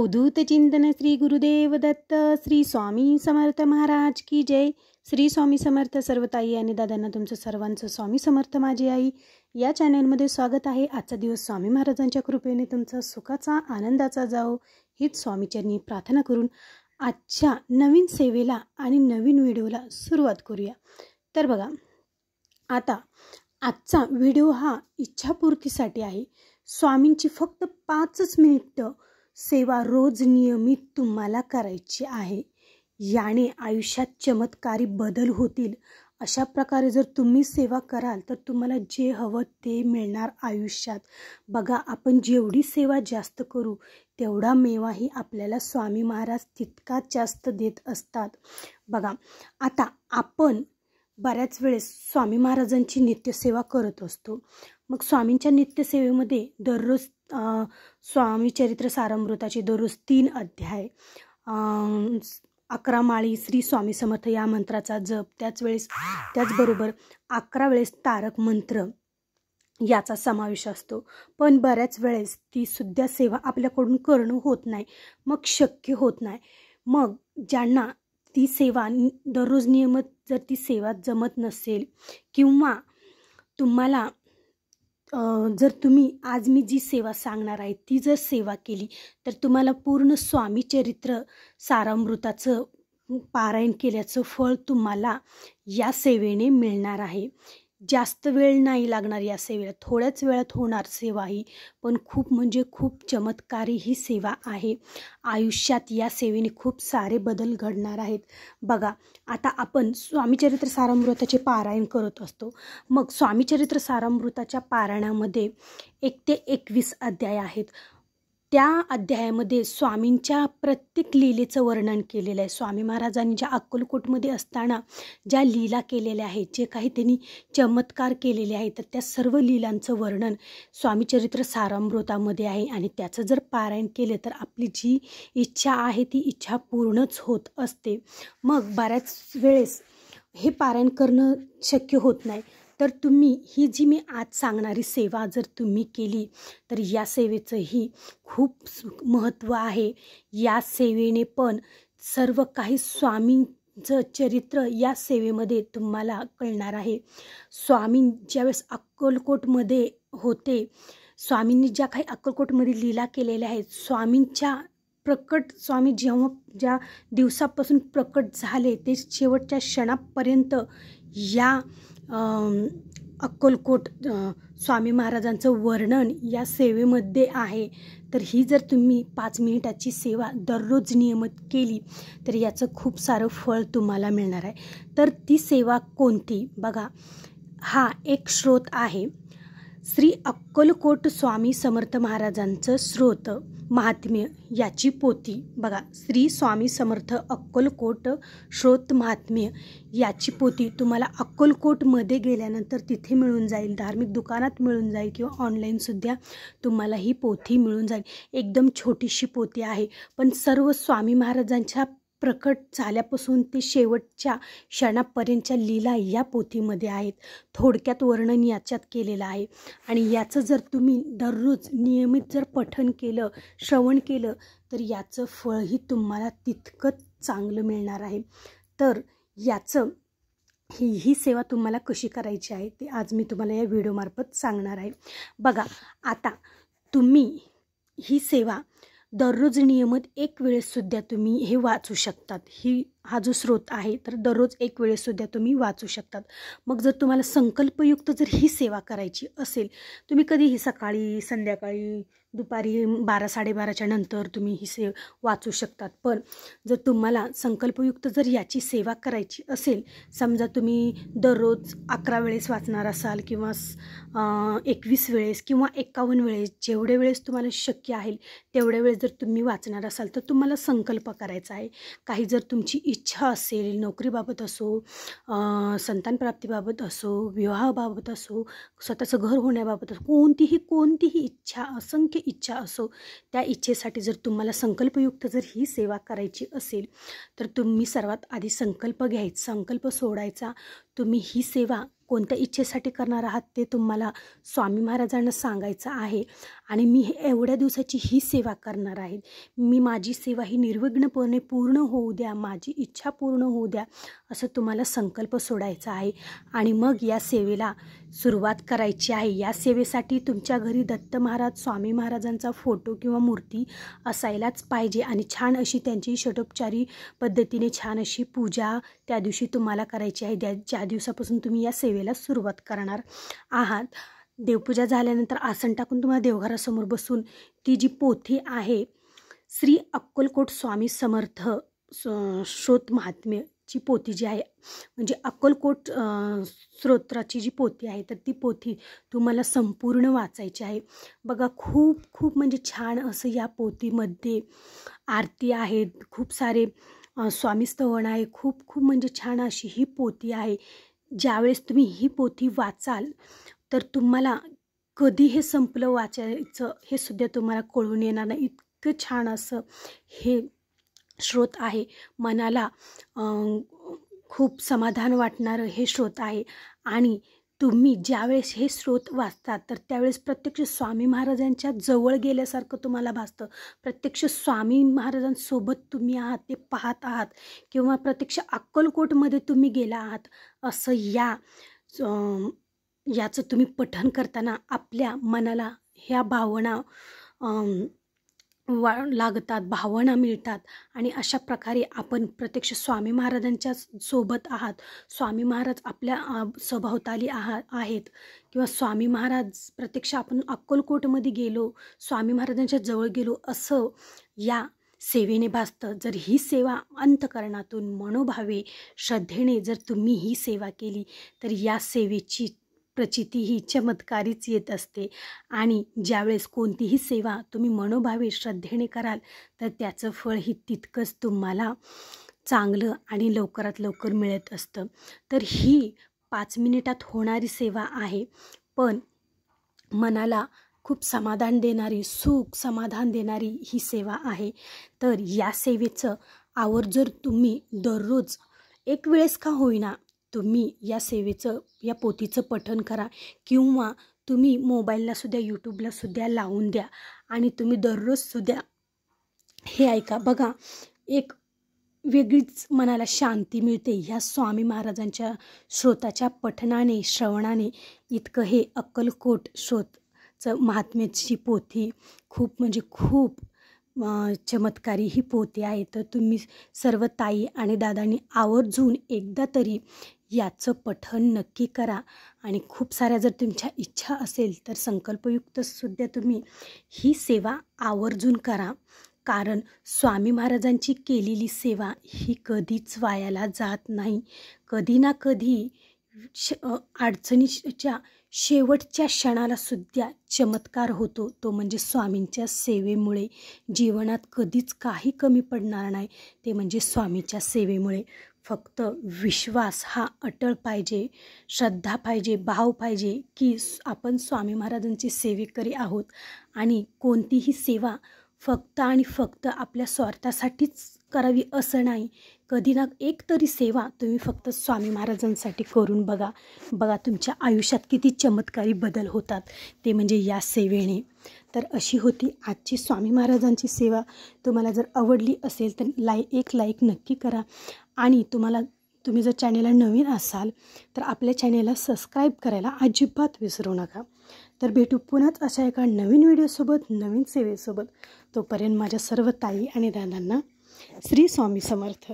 अवधूत चिंतन श्री गुरुदेव दत्त श्री स्वामी समर्थ महाराज की जय। श्री स्वामी समर्थ सर्वताई आणि दादांना तुमचं सर्वांचं स्वामी समर्थ माझी आई या चॅनलमध्ये स्वागत आहे। आजचा दिवस स्वामी महाराजांच्या कृपेने तुमचा सुखाचा आनंदाचा जाओ हीच स्वामीचरणी प्रार्थना करून आजच्या नवीन सेवेला आणि नवीन व्हिडिओला सुरुवात करूया। तर बघा, आता आजचा व्हिडिओ हा इच्छापूर्तीसाठी आहे। स्वामींची फक्त 5 मिनिटं सेवा रोज नियमित तुम्हाला करायची आहे। याने आयुष्यात चमत्कारी बदल होतील। अशा प्रकारे जर तुम्ही सेवा कराल तर तुम्हाला जे हवं ते मिळणार आयुष्यात। बघा, आपण जेवढी सेवा जास्त करू तेवढा मेवाही आपल्याला स्वामी महाराज तितकाच जास्त देत असतात। बघा, आता आपण बऱ्याच वेळेस स्वामी महाराजांची नित्यसेवा करत असतो। मग स्वामींच्या नित्यसेवेमध्ये दररोज स्वामी चरित्र सारामृताचे दररोज 3 अध्याय, 11 माळी श्री स्वामी समर्थ या मंत्राचा जप, त्याचबरोबर 11 वेळेस तारक मंत्र याचा समावेश असतो। पण बऱ्याच वेळेस ती सुद्धा सेवा आपल्याकडून करणं होत नाही, मग शक्य होत नाही। मग ज्यांना ती सेवा दररोज नियमित जर ती सेवा जमत नसेल किंवा तुम्हाला जर तुम्ही आज मी जी सेवा सांगणार आहे ती जर सेवा केली तर तुम्हाला पूर्ण स्वामी चरित्र सारामृताचं पारायण केल्याचं फळ तुम्हाला या सेवेने मिळणार आहे। जास्त वेळ नाही लागणार या सेवेला, थोड्याच वेळात होणार सेवा ही, पण खूप म्हणजे खूप चमत्कारी ही सेवा आहे। आयुष्यात या सेवेने खूप सारे बदल घडणार आहेत। बघा, आता आपण स्वामीचरित्र सारामृताचे पारायण करत असतो। मग स्वामीचरित्र सारामृताच्या पारायणामध्ये 1 ते 21 अध्याय आहेत। त्या अध्यायामध्ये स्वामींच्या प्रत्येक लीलेचं वर्णन केलेलं आहे। स्वामी महाराजांनी ज्या अक्कलकोटमध्ये असताना ज्या लीला केलेल्या आहेत, जे काही त्यांनी चमत्कार केलेले आहेत, तर त्या सर्व लीलांचं वर्णन स्वामीचरित्र सारामृतामध्ये आहे। आणि त्याचं जर पारायण केलं तर आपली जी इच्छा आहे ती इच्छा पूर्णच होत असते। मग बऱ्याच वेळेस हे पारायण करणं शक्य होत नाही, तर तुम्ही ही जी मी आज सांगणारी सेवा जर तुम्ही केली तर या सेवेचंही खूप महत्त्व आहे। या सेवेने पण सर्व काही स्वामींचं चरित्र या सेवेमध्ये तुम्हाला कळणार आहे। स्वामी ज्यावेळेस अक्कलकोटमध्ये होते, स्वामींनी ज्या काही अक्कलकोटमध्ये लीला केलेल्या आहेत, स्वामी जेव्हा ज्या दिवसापासून प्रकट झाले ते शेवटच्या क्षणापर्यंत या अक्कलकोट स्वामी महाराजांचं वर्णन या सेवेमध्ये आहे। तर ही जर तुम्ही 5 मिनिटाची सेवा दररोज नियमित केली तर याचं खूप सारं फळ तुम्हाला मिळणार आहे। तर ती सेवा कोणती? बघा, हा एक श्रोत आहे, श्री अक्कलकोट स्वामी समर्थ महाराजांचं श्रोत महात्म्य याची पोथी। बघा, श्री स्वामी समर्थ अक्कलकोट श्रोत महात्म्य याची पोथी तुम्हाला अक्कलकोटमध्ये गेल्यानंतर तिथे मिळून जाईल, धार्मिक दुकानात मिळून जाईल किंवा ऑनलाईनसुद्धा तुम्हाला ही पोथी मिळून जाईल। एकदम छोटीशी पोथी आहे, पण सर्व स्वामी महाराजांच्या प्रकट झाल्यापासून ते शेवटच्या क्षणापर्यंतच्या लीला या पोथीमध्ये आहेत। थोडक्यात वर्णन याच्यात केलेलं आहे। आणि याचं जर तुम्ही दररोज नियमित जर पठण केलं, श्रवण केलं तर याचं फळही तुम्हाला तितकंच चांगलं मिळणार आहे। तर याचं ही सेवा तुम्हाला कशी करायची आहे ते आज मी तुम्हाला या व्हिडिओमार्फत सांगणार आहे। बघा, आता तुम्ही ही सेवा दररोज नियमित 1 वेळेसुद्धा तुम्ही हे वाचू शकतात। हा जो स्रोत आहे तर दररोज 1 वेळेसुद्धा तुम्ही वाचू शकतात। मग जर तुम्हाला संकल्पयुक्त जर ही सेवा करायची असेल, तुम्ही कधीही सकाळी, संध्याकाळी, दुपारी 12-12:30च्या नंतर तुम्ही ही वाचू शकतात। पण जर तुम्हाला संकल्पयुक्त जर याची सेवा करायची असेल, समजा तुम्ही दररोज 11 वेळेस वाचणार असाल किंवा 21 वेळेस किंवा 51 वेळेस, जेवढे वेळेस तुम्हाला शक्य आहे तेवढे वेळेस जर तुम्ही वाचणार असाल तर तुम्हाला संकल्प करायचा आहे। काही जर तुमची इच्छा असेल, नोकरीबाबत असो, संतानप्राप्तीबाबत असो, विवाहाबाबत असो, स्वतःचं घर होण्याबाबत असो, कोणतीही इच्छा, असंख्य इच्छा असो, त्या इच्छेसाठी जर तुम्हाला संकल्पयुक्त जर ही सेवा करायची असेल तर तुम्ही सर्वात आधी संकल्प घ्यायचा, संकल्प सोडायचा। तुम्ही ही सेवा कोणत्या इच्छेसाठी करणार आहात ते तुम्हाला स्वामी महाराजांना सांगायचं आहे। आणि मी एवढ्या दिवसाची ही सेवा करणार आहे. मी माझी सेवा ही निर्विघ्नपणे पूर्ण होऊ द्या, माझी इच्छा पूर्ण होऊ द्या, असं तुम्हाला संकल्प सोडायचा आहे आणि मग या सेवेला सुरुवात करायची आहे. या सेवेसाठी तुमच्या घरी दत्त महाराज, स्वामी महाराजांचा फोटो किंवा मूर्ती असायलाच पाहिजे आणि छान अशी त्यांची षडोपचारी पद्धतीने छान अशी पूजा त्या दिवशी तुम्हाला करायची आहे, ज्या दिवसापासून तुम्ही या सेवेला सुरुवात करणार आहात. देवपूजा झाल्यानंतर आसन टाकून तुम्हाला देवघरासमोर बसून ती जी पोथी आहे, श्री अक्कलकोट स्वामी समर्थ श्रोत महात्म्यची पोथी जी आहे, म्हणजे अक्कलकोट स्तोत्राची जी पोथी आहे, तर ती पोथी तुम्हाला संपूर्ण वाचायची आहे. बघा, खूप म्हणजे छान असं या पोथीमध्ये आरती आहेत, खूप सारे स्वामी स्तवन आहे, खूप म्हणजे छान अशी ही पोथी आहे. ज्यावेळेस तुम्ही ही पोथी वाचाल तर तुम्हाला कधी हे संपलं वाचायचं हे सुद्धा तुम्हाला कळून येणार नाही. इतकं छान असं हे श्रोत आहे. मनाला खूप समाधान वाटणारं हे श्रोत आहे आणि तुम्ही ज्यावेळेस हे श्रोत वाचतात तर त्यावेळेस प्रत्यक्ष स्वामी महाराजांच्या जवळ गेल्यासारखं तुम्हाला भासतं. प्रत्यक्ष स्वामी महाराजांसोबत तुम्ही आहात ते पाहत आहात किंवा प्रत्यक्ष अक्कलकोटमध्ये तुम्ही गेला आहात असं याचं तुम्ही पठण करताना आपल्या मनाला ह्या भावना लागतात, भावना मिळतात आणि अशा प्रकारे आपण प्रत्यक्ष स्वामी महाराजांच्या सोबत आहात. स्वामी महाराज आपल्या सभोवताली आहेत किंवा स्वामी महाराज प्रत्यक्ष आपण अक्कलकोटमध्ये गेलो, स्वामी महाराजांच्या जवळ गेलो असं या सेवेने भासतं. जर ही सेवा अंतःकरणातून मनोभावे श्रद्धेने जर तुम्ही ही सेवा केली तर या सेवेची प्रचिती ही चमत्कारीच येत असते आणि ज्यावेळेस कोणतीही सेवा तुम्ही मनोभावे श्रद्धेने कराल तर त्याचं फळ ही तितकंच तुम्हाला चांगलं आणि लवकरात लवकर मिळत असतं. तर ही 5 मिनिटात होणारी सेवा आहे, पण मनाला खूप समाधान देणारी, सुख समाधान देणारी ही सेवा आहे. तर या सेवेचं आवर्जून तुम्ही दररोज एक वेळेस का होईना तुम्ही या सेवेचं, या पोथीचं पठण करा किंवा तुम्ही मोबाईलला सुद्धा, यूट्यूबला सुद्धा लावून द्या आणि तुम्ही दररोज सुद्धा हे ऐका. बघा, एक वेगळीच मनाला शांती मिळते ह्या स्वामी महाराजांच्या श्रोताच्या पठणाने, श्रवणाने. इतकं हे अक्कलकोट श्रोतचं महात्म्याची पोथी खूप म्हणजे खूप चमत्कारी ही पोथी आहे. तर तुम्ही सर्व ताई आणि दादांनी आवर्जून एकदा तरी याचं पठण नक्की करा आणि खूप साऱ्या जर तुमच्या इच्छा असेल तर संकल्पयुक्त सुद्धा तुम्ही ही सेवा आवर्जून करा. कारण स्वामी महाराजांची केलेली सेवा ही कधीच वायाला जात नाही. कधी ना कधी अडचणीच्या शेवटच्या क्षणाला सुद्धा चमत्कार होतो, तो म्हणजे स्वामींच्या सेवेमुळे. जीवनात कधीच काही कमी पडणार नाही, ते म्हणजे स्वामीच्या सेवेमुळे. फक्त विश्वास हा अटळ पाहिजे, श्रद्धा पाहिजे, भाव पाहिजे की आपण स्वामी महाराजांची सेवेकरी आहोत आणि कोणतीही सेवा फक्त आणि फक्त आपल्या स्वार्थासाठीच करावी असं नाही. कधी ना एक तरी सेवा तुम्ही फक्त स्वामी महाराजांसाठी करून बघा. बघा तुमच्या आयुष्यात किती चमत्कारी बदल होतात, ते म्हणजे या सेवेने. तर अशी होती आजची स्वामी महाराजांची सेवा. तुम्हाला जर आवडली असेल तर एक लाईक नक्की करा आणि तुम्ही जर चॅनेलला नवीन असाल तर आपल्या चॅनेलला सबस्क्राईब करायला अजिबात विसरू नका. तर भेटू पुन्हाच अशा एका नवीन व्हिडिओसोबत, नवीन सेवेसोबत. तोपर्यंत माझ्या सर्व ताई आणि दादांना श्री स्वामी समर्थ.